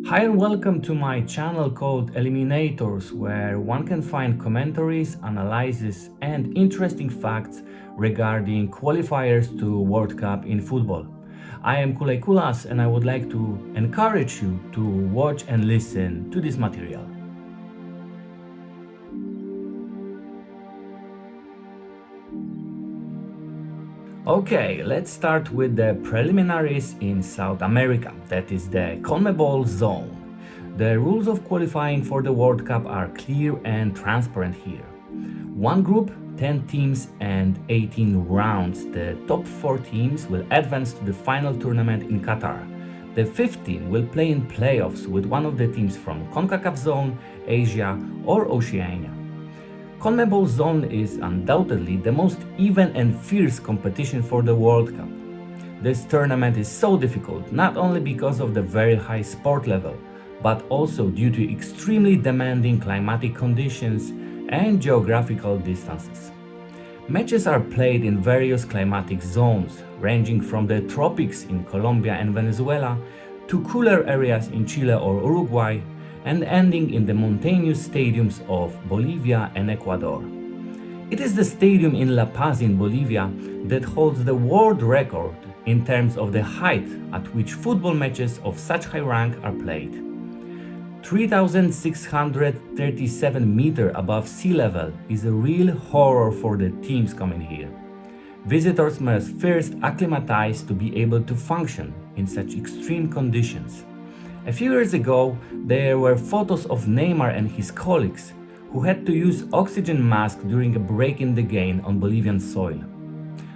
Hi and welcome to my channel called ELIMINATORS, where one can find commentaries, analysis and interesting facts regarding qualifiers to World Cup in football. I am Kulay Kulas and I would like to encourage you to watch and listen to this material. Okay, let's start with the preliminaries in South America, that is the CONMEBOL zone. The rules of qualifying for the World Cup are clear and transparent here. One group, 10 teams and 18 rounds. The top 4 teams will advance to the final tournament in Qatar. The 15 will play in playoffs with one of the teams from CONCACAF zone, Asia or Oceania. CONMEBOL zone is undoubtedly the most even and fierce competition for the World Cup. This tournament is so difficult not only because of the very high sport level, but also due to extremely demanding climatic conditions and geographical distances. Matches are played in various climatic zones, ranging from the tropics in Colombia and Venezuela to cooler areas in Chile or Uruguay, and ending in the mountainous stadiums of Bolivia and Ecuador. It is the stadium in La Paz in Bolivia that holds the world record in terms of the height at which football matches of such high rank are played. 3,637 meters above sea level is a real horror for the teams coming here. Visitors must first acclimatize to be able to function in such extreme conditions. A few years ago, there were photos of Neymar and his colleagues who had to use oxygen masks during a break in the game on Bolivian soil.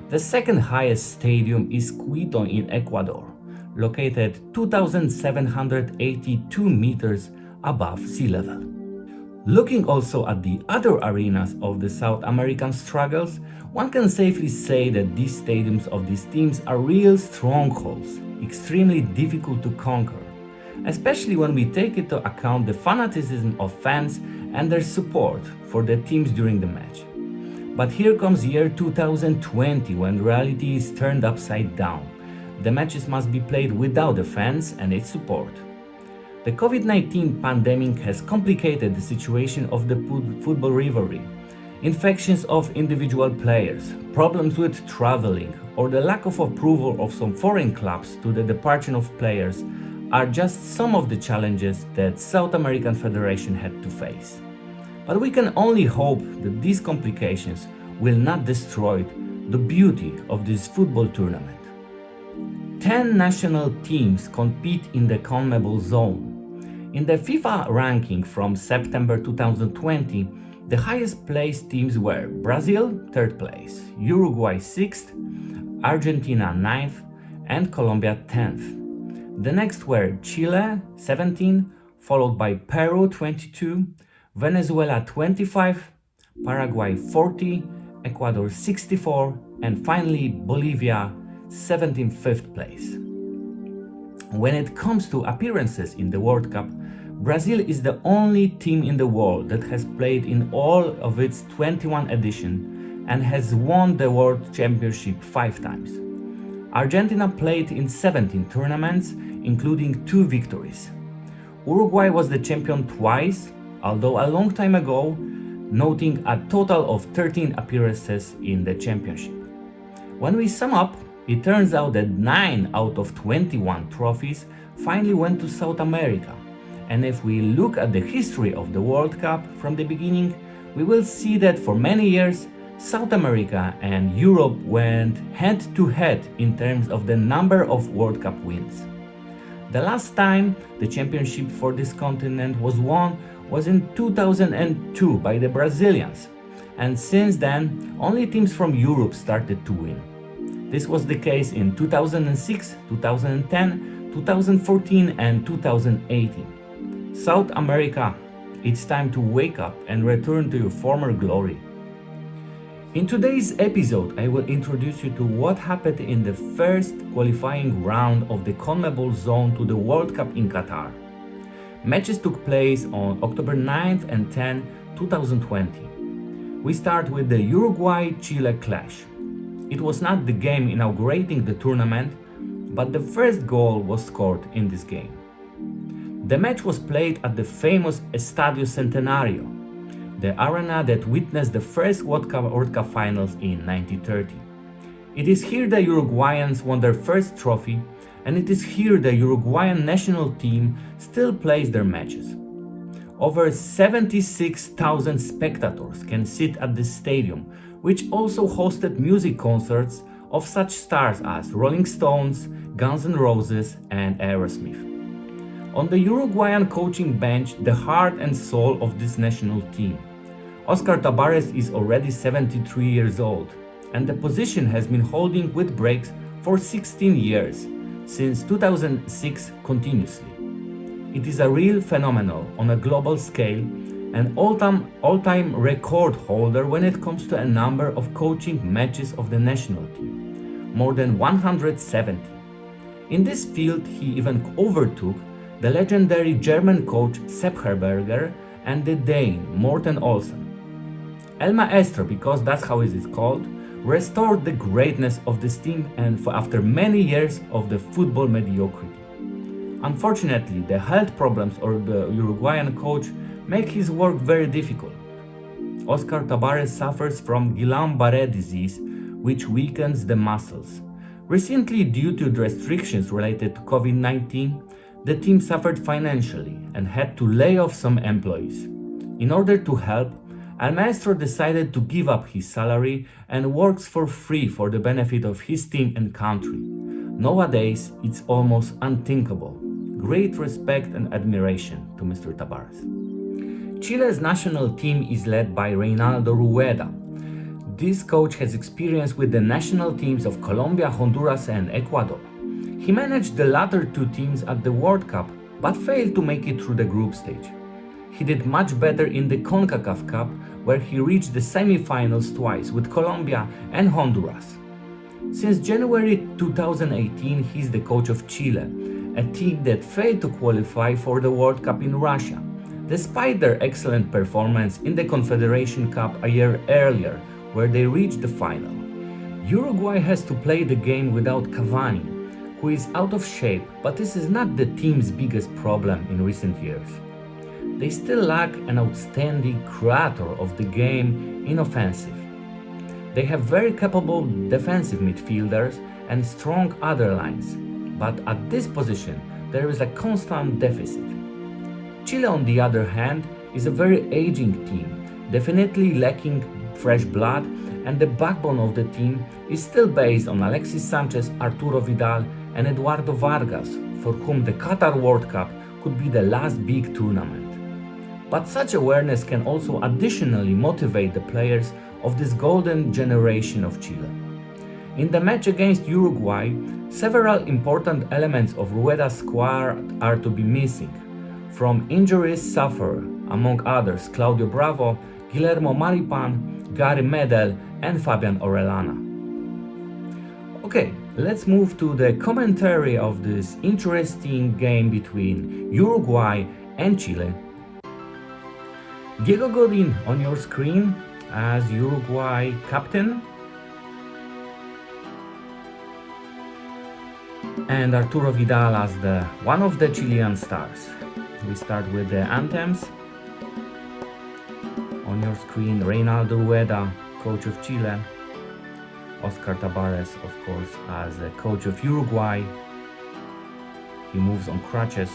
The second highest stadium is Quito in Ecuador, located 2,782 meters above sea level. Looking also at the other arenas of the South American struggles, one can safely say that these stadiums of these teams are real strongholds, extremely difficult to conquer, especially when we take into account the fanaticism of fans and their support for the teams during the match. But here comes year 2020, when reality is turned upside down. The matches must be played without the fans and its support. The COVID-19 pandemic has complicated the situation of the football rivalry. Infections of individual players, problems with traveling, or the lack of approval of some foreign clubs to the departure of players are just some of the challenges that South American Federation had to face. But we can only hope that these complications will not destroy the beauty of this football tournament. 10 national teams compete in the CONMEBOL zone. In the FIFA ranking from September 2020, the highest placed teams were Brazil, 3rd place, Uruguay 6th, Argentina 9th, and Colombia 10th. The next were Chile 17, followed by Peru 22, Venezuela 25, Paraguay 40, Ecuador 64, and finally Bolivia 75th place. When it comes to appearances in the World Cup, Brazil is the only team in the world that has played in all of its 21 editions and has won the World Championship 5 times. Argentina played in 17 tournaments, including 2 victories. Uruguay was the champion twice, although a long time ago, noting a total of 13 appearances in the championship. When we sum up, it turns out that 9 out of 21 trophies finally went to South America. And if we look at the history of the World Cup from the beginning, we will see that for many years, South America and Europe went head to head in terms of the number of World Cup wins. The last time the championship for this continent was won was in 2002 by the Brazilians, and since then only teams from Europe started to win. This was the case in 2006, 2010, 2014 and 2018. South America, it's time to wake up and return to your former glory. In today's episode, I will introduce you to what happened in the first qualifying round of the CONMEBOL zone to the World Cup in Qatar. Matches took place on October 9th and 10th, 2020. We start with the Uruguay-Chile clash. It was not the game inaugurating the tournament, but the first goal was scored in this game. The match was played at the famous Estadio Centenario, the arena that witnessed the first World Cup finals in 1930. It is here the Uruguayans won their first trophy, and it is here the Uruguayan national team still plays their matches. Over 76,000 spectators can sit at this stadium, which also hosted music concerts of such stars as Rolling Stones, Guns N' Roses, and Aerosmith. On the Uruguayan coaching bench, the heart and soul of this national team, Oscar Tabarez is already 73 years old, and the position has been holding with breaks for 16 years, since 2006 continuously. It is a real phenomenon on a global scale, an all-time record holder when it comes to a number of coaching matches of the national team, more than 170. In this field, he even overtook the legendary German coach Sepp Herberger and the Dane Morten Olsen. El Maestro, because that's how it is called, restored the greatness of this team and after many years of the football mediocrity. Unfortunately, the health problems of the Uruguayan coach make his work very difficult. Oscar Tabarez suffers from Guillain-Barré disease, which weakens the muscles. Recently, due to the restrictions related to COVID-19, the team suffered financially and had to lay off some employees. In order to help, El Maestro decided to give up his salary and works for free for the benefit of his team and country. Nowadays, it's almost unthinkable. Great respect and admiration to Mr. Tabarez. Chile's national team is led by Reinaldo Rueda. This coach has experience with the national teams of Colombia, Honduras, and Ecuador. He managed the latter two teams at the World Cup, but failed to make it through the group stage. He did much better in the CONCACAF Cup, where he reached the semi-finals twice with Colombia and Honduras. Since January 2018, he's the coach of Chile, a team that failed to qualify for the World Cup in Russia, despite their excellent performance in the Confederation Cup a year earlier, where they reached the final. Uruguay has to play the game without Cavani, who is out of shape, but this is not the team's biggest problem in recent years. They still lack an outstanding creator of the game in offensive. They have very capable defensive midfielders and strong other lines, but at this position there is a constant deficit. Chile, on the other hand, is a very aging team, definitely lacking fresh blood, and the backbone of the team is still based on Alexis Sanchez, Arturo Vidal, and Eduardo Vargas, for whom the Qatar World Cup could be the last big tournament. But such awareness can also additionally motivate the players of this golden generation of Chile. In the match against Uruguay, several important elements of Rueda's squad are to be missing. From injuries suffered, among others, Claudio Bravo, Guillermo Maripan, Gary Medel, and Fabian Orellana. Okay, let's move to the commentary of this interesting game between Uruguay and Chile. Diego Godin on your screen as Uruguay captain, and Arturo Vidal as one of the Chilean stars. We start with the anthems. On your screen, Reinaldo Rueda, coach of Chile, Oscar Tabarez, of course, as the coach of Uruguay. He moves on crutches.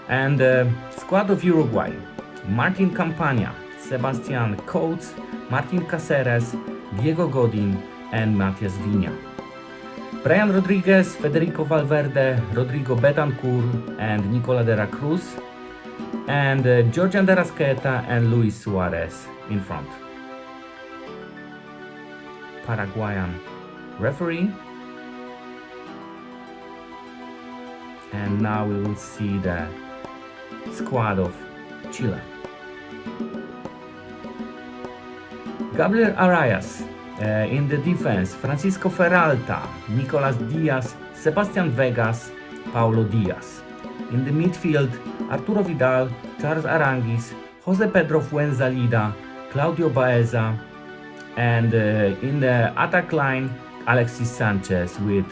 And the squad of Uruguay: Martin Campaña, Sebastián Coates, Martin Cáceres, Diego Godin, and Matias Viña. Brian Rodriguez, Federico Valverde, Rodrigo Betancourt, and Nicola de la Cruz, and Georgian de Rasqueta and Luis Suarez in front. Paraguayan referee. And now we will see the squad of Chile. Gabriel Arias in the defense: Francisco Ferralta, Nicolas Diaz, Sebastián Vegas, Paulo Diaz. In the midfield, Arturo Vidal, Charles Aranguiz, José Pedro Fuenzalida, Claudio Baeza, and in the attack line, Alexis Sanchez with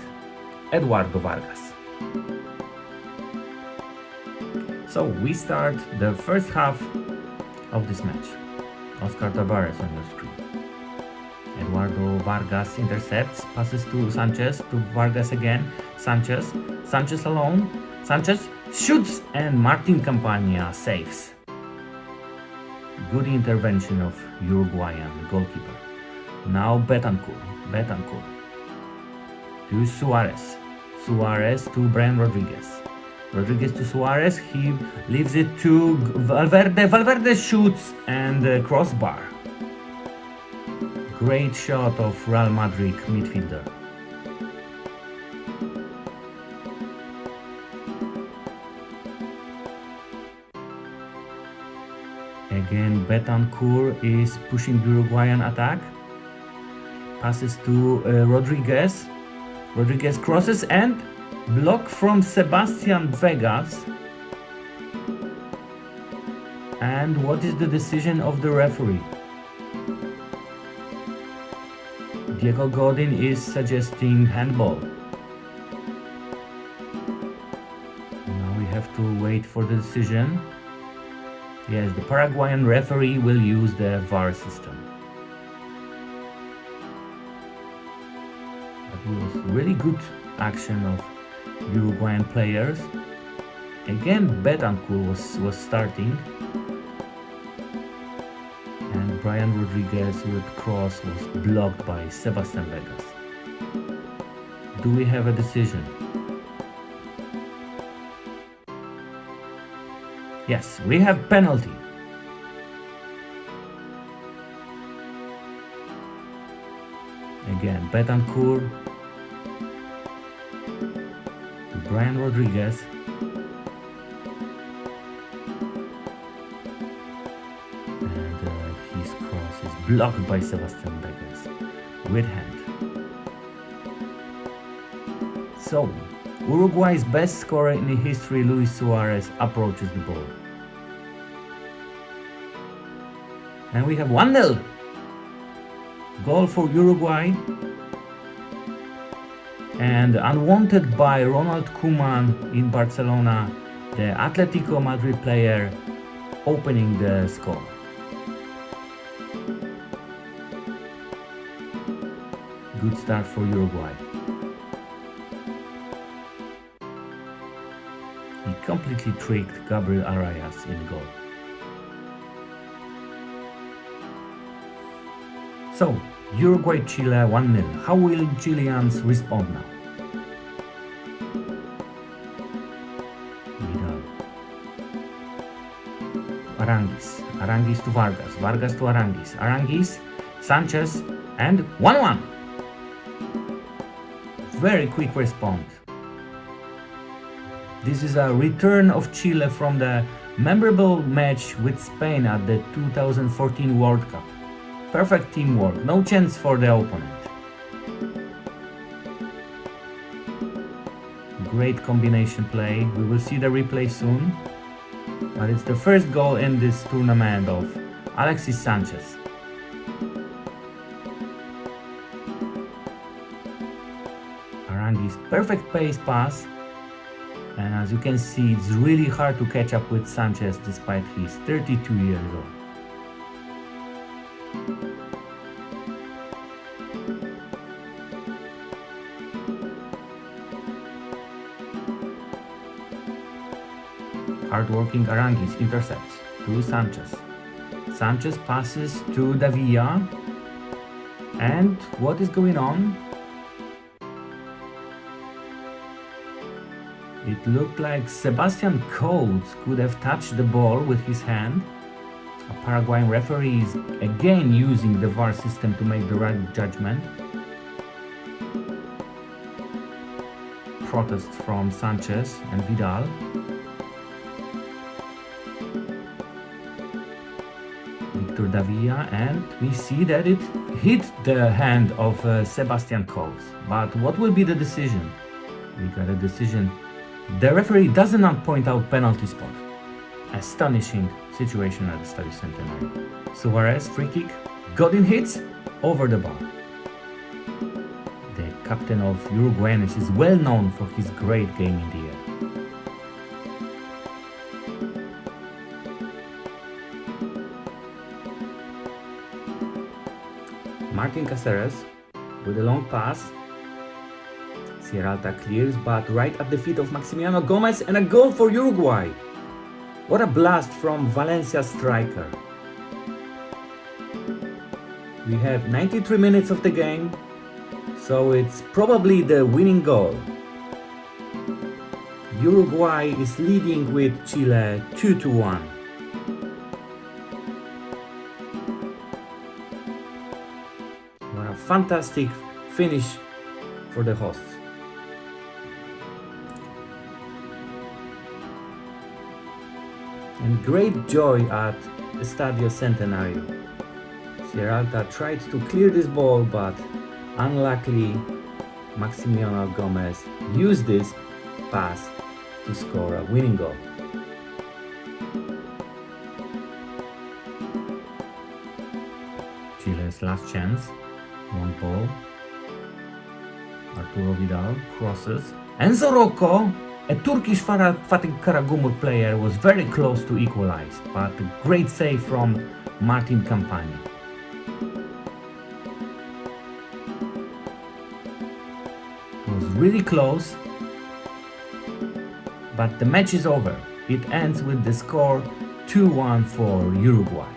Eduardo Vargas. So we start the first half of this match. Oscar Tabares on your screen. Eduardo Vargas intercepts, passes to Sanchez, to Vargas again, Sanchez alone, Sanchez shoots and Martin Campagna saves. Good intervention of Uruguayan goalkeeper. Now Betancourt to Suarez to Brian Rodriguez to Suarez, he leaves it to Valverde shoots and crossbar. Great shot of Real Madrid midfielder. Again, Betancourt is pushing the Uruguayan attack. Passes to Rodriguez. Rodriguez crosses and block from Sebastian Vegas. And what is the decision of the referee? Diego Godin is suggesting handball. Now we have to wait for the decision. Yes, the Paraguayan referee will use the VAR system. That was really good action of Uruguayan players. Again, Betancourt was starting. And Brian Rodriguez with cross was blocked by Sebastian Vegas. Do we have a decision? Yes, we have penalty. Again, Betancourt to Brian Rodriguez. His cross is blocked by Sebastian Vegas with hand. So, Uruguay's best scorer in history, Luis Suarez, approaches the ball. And we have 1-0. Goal for Uruguay. And unwanted by Ronald Koeman in Barcelona, the Atletico Madrid player opening the score. Good start for Uruguay. He completely tricked Gabriel Arias in goal. So, Uruguay-Chile 1-0. How will Chileans respond now? Vidal. Aranguis to Vargas to Aranguis, Sanchez, and 1-1. Very quick response. This is a return of Chile from the memorable match with Spain at the 2014 World Cup. Perfect teamwork, no chance for the opponent. Great combination play. We will see the replay soon. But it's the first goal in this tournament of Alexis Sanchez. Aranguis, perfect pace pass. And as you can see, it's really hard to catch up with Sanchez despite he's 32 years old. Hard-working Aranguis intercepts to Sanchez. Sanchez passes to Davia. And what is going on? It looked like Sebastian Coates could have touched the ball with his hand. A Paraguayan referee is again using the VAR system to make the right judgment. Protest from Sanchez and Vidal. Victor Davia, and we see that it hit the hand of Sebastian Coates. But what will be the decision? We got a decision. The referee does not point out penalty spot. Astonishing situation at the Stadio Centenario. Suarez, free kick. Godin hits over the bar. The captain of Uruguayanes is well known for his great game in the air. Martin Caceres with a long pass. Sierralta clears, but right at the feet of Maximiano Gomez, and a goal for Uruguay. What a blast from Valencia striker. We have 93 minutes of the game, so it's probably the winning goal. Uruguay is leading with Chile 2-1. What a fantastic finish for the hosts. And great joy at Estadio Centenario. Sierralta tried to clear this ball, but unluckily Maximiano Gomez used this pass to score a winning goal. Chile's last chance, one ball. Arturo Vidal crosses. Enzo Rocco, a Turkish Fatih Karagümrük player, was very close to equalize, but a great save from Martin Campani. It was really close, but the match is over. It ends with the score 2-1 for Uruguay.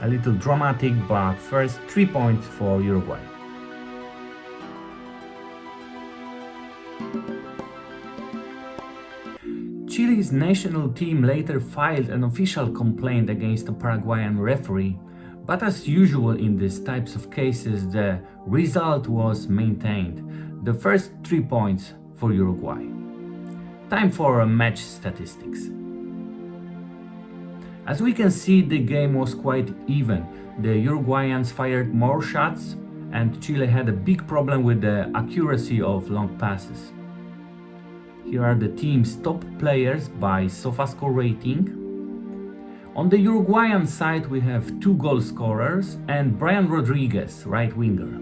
A little dramatic, but first 3 points for Uruguay. Chile's national team later filed an official complaint against a Paraguayan referee, but as usual in these types of cases, the result was maintained. The first 3 points for Uruguay. Time for match statistics. As we can see, the game was quite even. The Uruguayans fired more shots, and Chile had a big problem with the accuracy of long passes. Here are the team's top players by SofaScore rating. On the Uruguayan side, we have 2 goal scorers and Brian Rodriguez, right winger.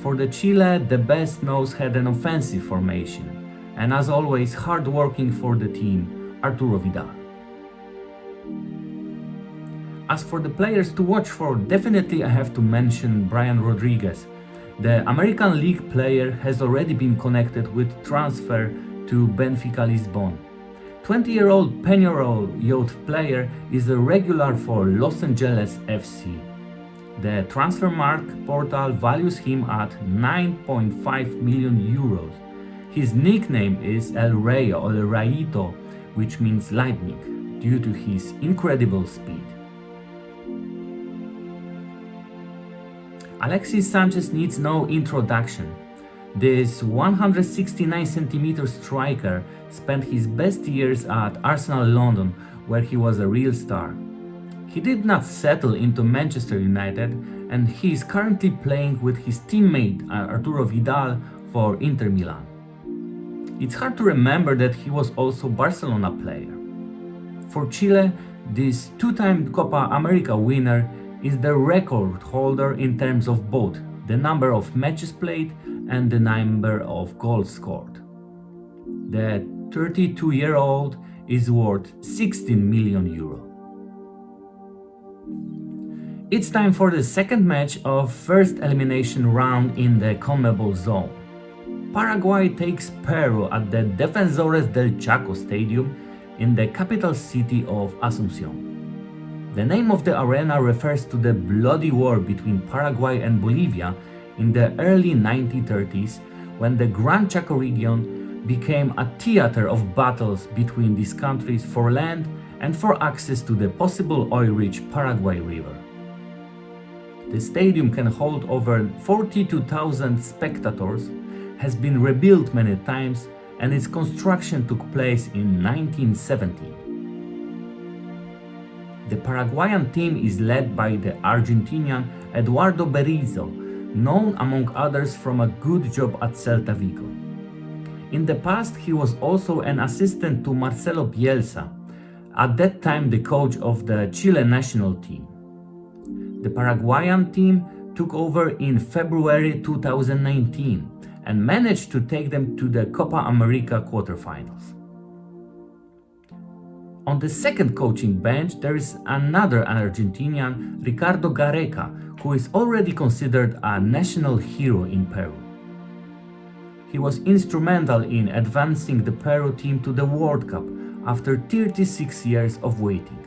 For the Chile, the best nose had an offensive formation, and as always, hard working for the team, Arturo Vidal. As for the players to watch for, definitely I have to mention Brian Rodriguez. The American League player has already been connected with transfer to Benfica Lisbon. 20-year-old Peñarol youth player is a regular for Los Angeles FC. The Transfermarkt portal values him at 9.5 million euros. His nickname is El Rayo or El Rayito, which means lightning, due to his incredible speed. Alexis Sanchez needs no introduction. This 169cm striker spent his best years at Arsenal London, where he was a real star. He did not settle into Manchester United, and he is currently playing with his teammate Arturo Vidal for Inter Milan. It's hard to remember that he was also a Barcelona player. For Chile, this 2-time Copa America winner is the record holder in terms of both the number of matches played and the number of goals scored. The 32-year-old is worth 16 million euro. It's time for the second match of first elimination round in the CONMEBOL zone. Paraguay takes Peru at the Defensores del Chaco Stadium in the capital city of Asunción. The name of the arena refers to the bloody war between Paraguay and Bolivia in the early 1930s, when the Gran Chaco region became a theater of battles between these countries for land and for access to the possible oil-rich Paraguay River. The stadium can hold over 42,000 spectators, has been rebuilt many times, and its construction took place in 1917. The Paraguayan team is led by the Argentinian Eduardo Berizzo, known among others from a good job at Celta Vigo. In the past, he was also an assistant to Marcelo Bielsa, at that time the coach of the Chile national team. The Paraguayan team took over in February 2019 and managed to take them to the Copa America quarterfinals. On the second coaching bench, there is another Argentinian, Ricardo Gareca, who is already considered a national hero in Peru. He was instrumental in advancing the Peru team to the World Cup after 36 years of waiting.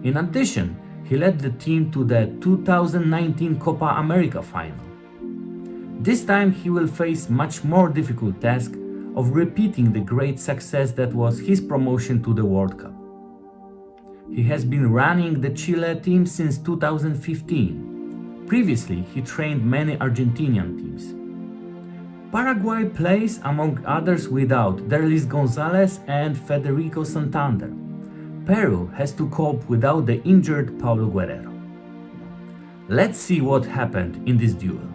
In addition, he led the team to the 2019 Copa America final. This time he will face much more difficult task of repeating the great success that was his promotion to the World Cup. He has been running the Chile team since 2015. Previously, he trained many Argentinian teams. Paraguay plays, among others, without Derlis Gonzalez and Federico Santander. Peru has to cope without the injured Paulo Guerrero. Let's see what happened in this duel.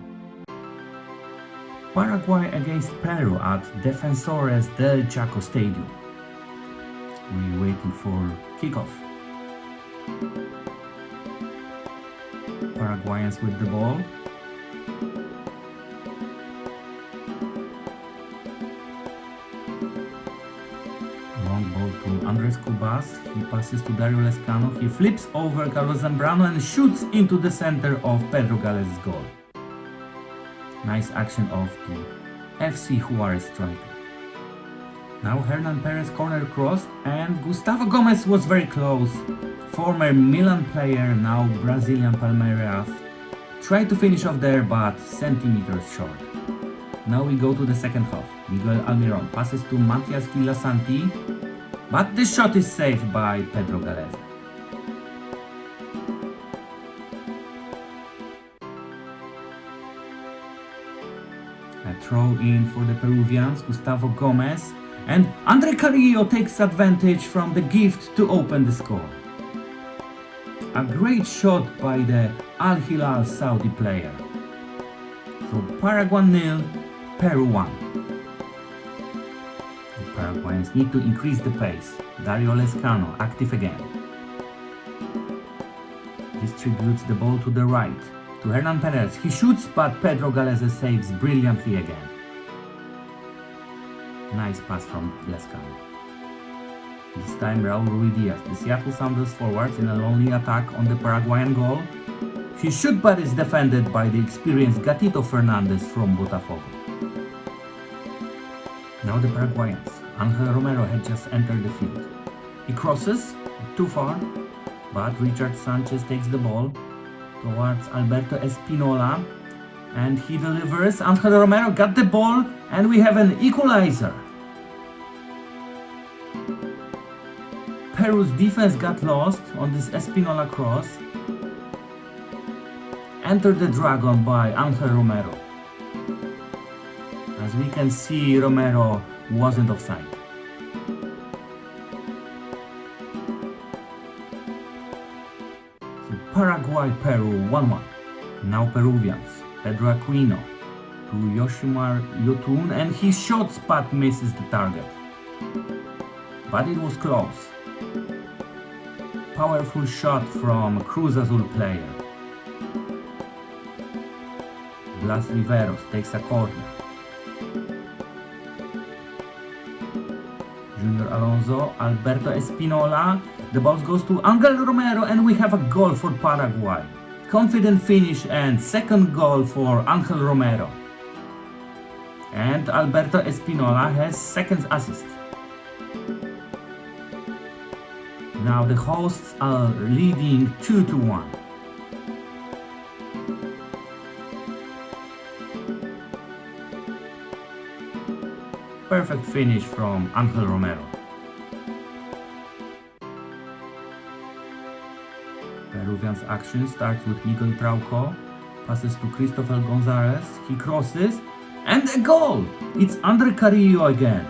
Paraguay against Peru at Defensores del Chaco Stadium. We're waiting for kickoff. Paraguayans with the ball. Long ball to Andres Cubas. He passes to Dario Lescano. He flips over Carlos Zambrano and shoots into the center of Pedro Gales' goal. Nice action of the FC Juarez striker. Now Hernan Perez corner cross, and Gustavo Gomez was very close. Former Milan player, now Brazilian Palmeiras, tried to finish off there but centimeters short. Now we go to the second half. Miguel Almiron passes to Matias Villasanti, but the shot is saved by Pedro Gales. A throw in for the Peruvians, Gustavo Gomez, and Andre Carrillo takes advantage from the gift to open the score. A great shot by the Al Hilal Saudi player. So Paraguay 0, Peru 1. The Paraguayans need to increase the pace. Dario Lescano active again. Distributes the ball to the right. To Hernan Perez, he shoots, but Pedro Gales saves brilliantly again. Nice pass from Lescano. This time Raul Ruiz, the Seattle Sounders forwards, in a lonely attack on the Paraguayan goal. He shoots, but is defended by the experienced Gatito Fernandez from Botafogo. Now the Paraguayans. Angel Romero had just entered the field. He crosses, too far, but Richard Sanchez takes the ball towards Alberto Espinola, and he delivers. Angel Romero got the ball, and we have an equalizer. Peru's defense got lost on this Espinola cross. Entered the Dragon by Angel Romero. As we can see, Romero wasn't offside. Paraguay, Peru 1-1. Now Peruvians. Pedro Aquino to Yoshimar Yotun, and he shots but misses the target. But it was close. Powerful shot from Cruz Azul player. Blas Riveros takes a corner. Junior Alonso, Alberto Espinola. The ball goes to Angel Romero, and we have a goal for Paraguay. Confident finish and second goal for Angel Romero. And Alberto Espinola has second assist. Now the hosts are leading 2-1. Perfect finish from Angel Romero. Peruvians' action starts with Miguel Trauco, passes to Cristobal Gonzalez, he crosses, and a goal! It's Andre Carrillo again.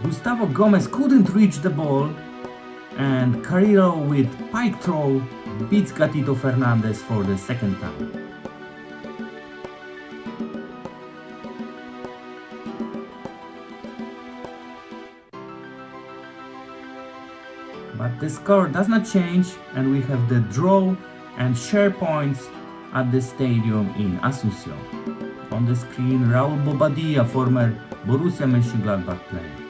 Gustavo Gomez couldn't reach the ball, and Carrillo with pike throw beats Gatito Fernandez for the second time. But the score does not change, and we have the draw and share points at the stadium in Asunción. On the screen, Raul Bobadilla, former Borussia Mönchengladbach player.